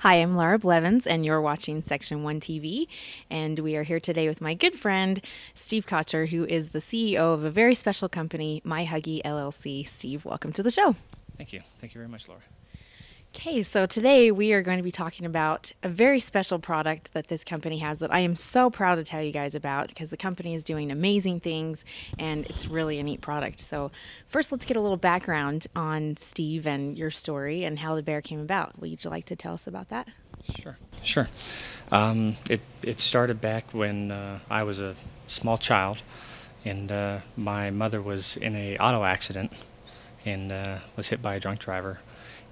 Hi, I'm Laura Blevins, and you're watching Section 1 TV. And we are here today with my good friend, Steve Cotcher, who is the CEO of a very special company, MyHuggy LLC. Steve, welcome to the show. Thank you. Thank you very much, Laura. Okay, so today we are going to be talking about a very special product that this company has that I am so proud to tell you guys about because the company is doing amazing things and it's really a neat product. So first, let's get a little background on Steve and your story and how the bear came about. Would you like to tell us about that? Sure. It started back when I was a small child, and my mother was in a auto accident and was hit by a drunk driver.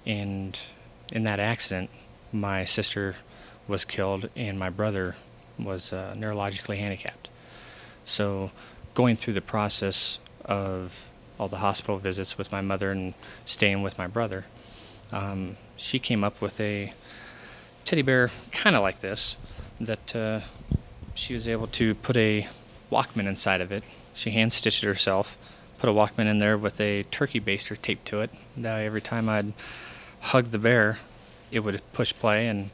And in that accident, my sister was killed and my brother was neurologically handicapped. So going through the process of all the hospital visits with my mother and staying with my brother, she came up with a teddy bear kind of like this that she was able to put a Walkman inside of it. She hand-stitched it herself, put a Walkman in there with a turkey baster taped to it. That way every time I'd hug the bear, it would push play and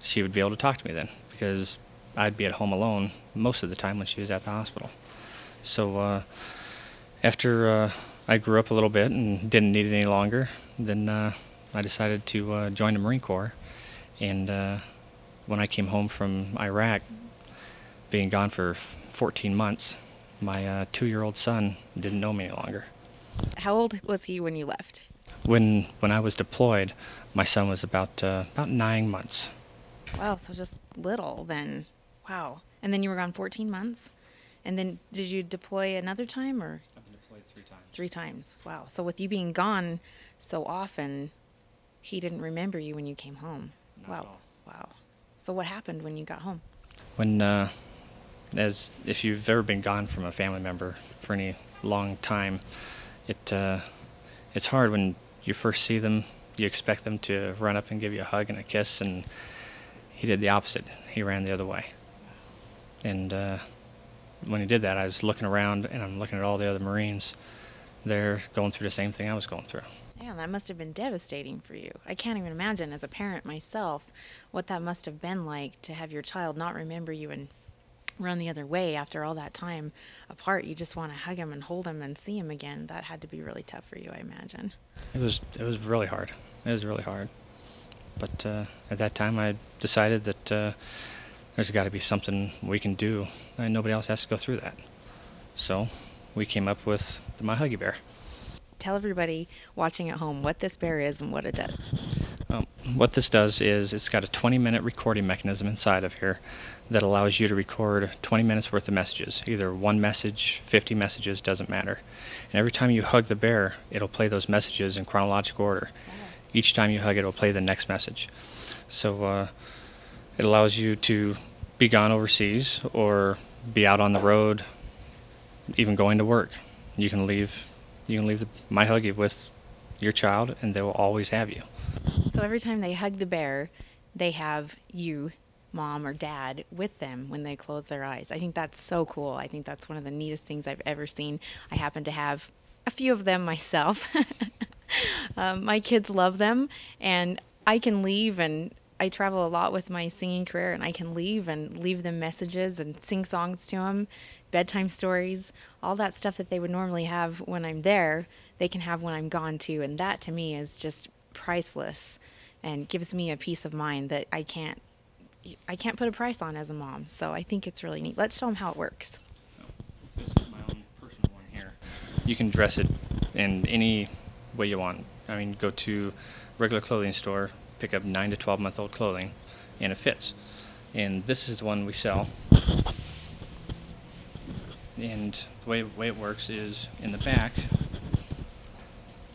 she would be able to talk to me then because I'd be at home alone most of the time when she was at the hospital. So after I grew up a little bit and didn't need it any longer, then I decided to join the Marine Corps. And when I came home from Iraq, being gone for 14 months, my 2-year-old son didn't know me any longer. How old was he when you left? When I was deployed, my son was about 9 months. Wow, so just little then. Wow. And then you were gone 14 months? And then did you deploy another time or? I've been deployed 3 times. 3 times. Wow. So with you being gone so often, he didn't remember you when you came home. Not Wow. at all. Wow. So what happened when you got home? When, as if you've ever been gone from a family member for any long time, it's hard when you first see them. You expect them to run up and give you a hug and a kiss, and he did the opposite. He ran the other way. And when he did that, I was looking around, and I'm looking at all the other Marines. They're going through the same thing I was going through. Yeah, that must have been devastating for you. I can't even imagine, as a parent myself, what that must have been like to have your child not remember you and run the other way after all that time apart. You just want to hug him and hold him and see him again. That had to be really tough for you, I imagine. It was really hard. It was really hard. But at that time, I decided that there's got to be something we can do, and nobody else has to go through that. So we came up with the MyHuggy bear. Tell everybody watching at home what this bear is and what it does. What this does is it's got a 20-minute recording mechanism inside of here that allows you to record 20 minutes worth of messages. Either one message, 50 messages, doesn't matter. And every time you hug the bear, it'll play those messages in chronological order. Each time you hug it, it'll play the next message. So it allows you to be gone overseas or be out on the road, even going to work. You can leave the MyHuggy with your child, and they will always have you. So every time they hug the bear, they have you, mom or dad, with them when they close their eyes. I think that's so cool. I think that's one of the neatest things I've ever seen. I happen to have a few of them myself. My kids love them, and I can leave, and I travel a lot with my singing career, and I can leave them messages and sing songs to them, bedtime stories, all that stuff that they would normally have when I'm there, they can have when I'm gone too. And that to me is just priceless and gives me a peace of mind that I can't put a price on as a mom. So I think it's really neat. Let's show them how it works. This is my own personal one here. You can dress it in any way you want. I mean, go to a regular clothing store, pick up 9 to 12-month-old clothing, and it fits. And this is the one we sell. And the way it works is in the back,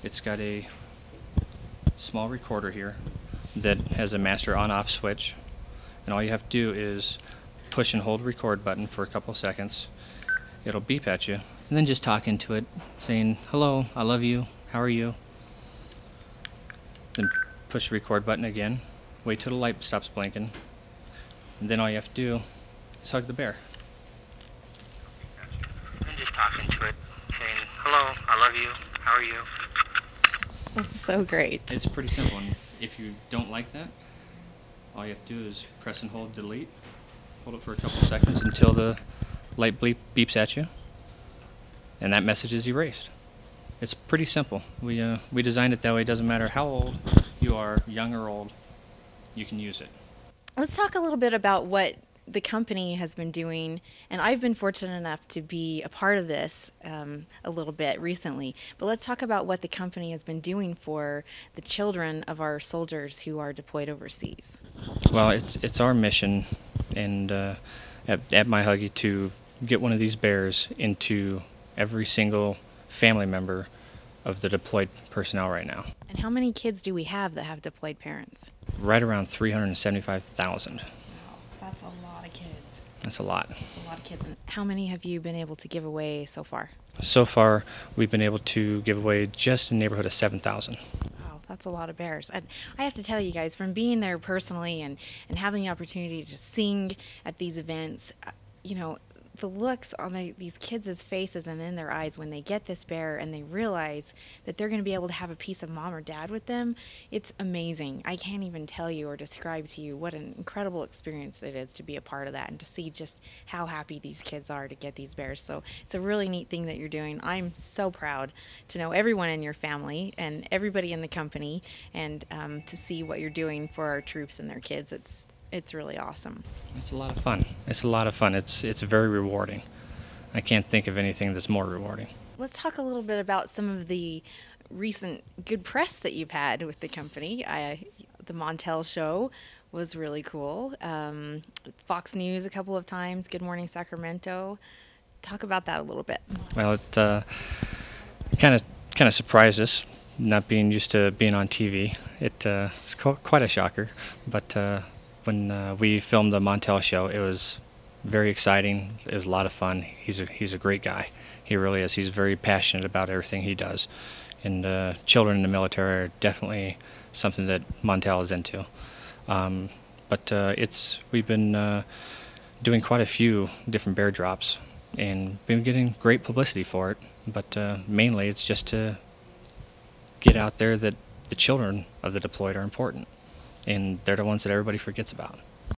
it's got a small recorder here that has a master on-off switch. And all you have to do is push and hold the record button for a couple of seconds. It'll beep at you, and then just talk into it, saying, "Hello, I love you, how are you?" Then push the record button again, wait till the light stops blinking, and then all you have to do is hug the bear. And just talk into it, saying, "Hello, I love you, how are you?" That's so great. It's pretty simple, and if you don't like that, All you have to do is press and hold delete. Hold it for a couple seconds until the light beeps at you, and that message is erased. It's pretty simple. We designed it that way. It doesn't matter how old you are, young or old, you can use it. Let's talk a little bit about what the company has been doing, and I've been fortunate enough to be a part of this a little bit recently. But let's talk about what the company has been doing for the children of our soldiers who are deployed overseas. Well, it's our mission, and at MyHuggy, to get one of these bears into every single family member of the deployed personnel right now. And how many kids do we have that have deployed parents? Right around 375,000. Wow, that's a lot of kids. That's a lot. That's a lot of kids. And how many have you been able to give away so far? So far, we've been able to give away just in the neighborhood of 7,000. Wow, that's a lot of bears. And I have to tell you guys, from being there personally and having the opportunity to sing at these events, you know, the looks on these kids' faces and in their eyes when they get this bear and they realize that they're going to be able to have a piece of mom or dad with them, it's amazing. I can't even tell you or describe to you what an incredible experience it is to be a part of that and to see just how happy these kids are to get these bears. So it's a really neat thing that you're doing. I'm so proud to know everyone in your family and everybody in the company, and to see what you're doing for our troops and their kids. It's really awesome. It's a lot of fun. It's a lot of fun. It's very rewarding. I can't think of anything that's more rewarding. Let's talk a little bit about some of the recent good press that you've had with the company. The Montel show was really cool. Fox News a couple of times. Good Morning Sacramento. Talk about that a little bit. Well, it kind of surprised us, not being used to being on TV. It's quite a shocker, but when we filmed the Montel show, it was very exciting. It was a lot of fun. He's a great guy. He really is. He's very passionate about everything he does. And children in the military are definitely something that Montel is into. But we've been doing quite a few different bear drops and been getting great publicity for it. But mainly it's just to get out there that the children of the deployed are important. And they're the ones that everybody forgets about.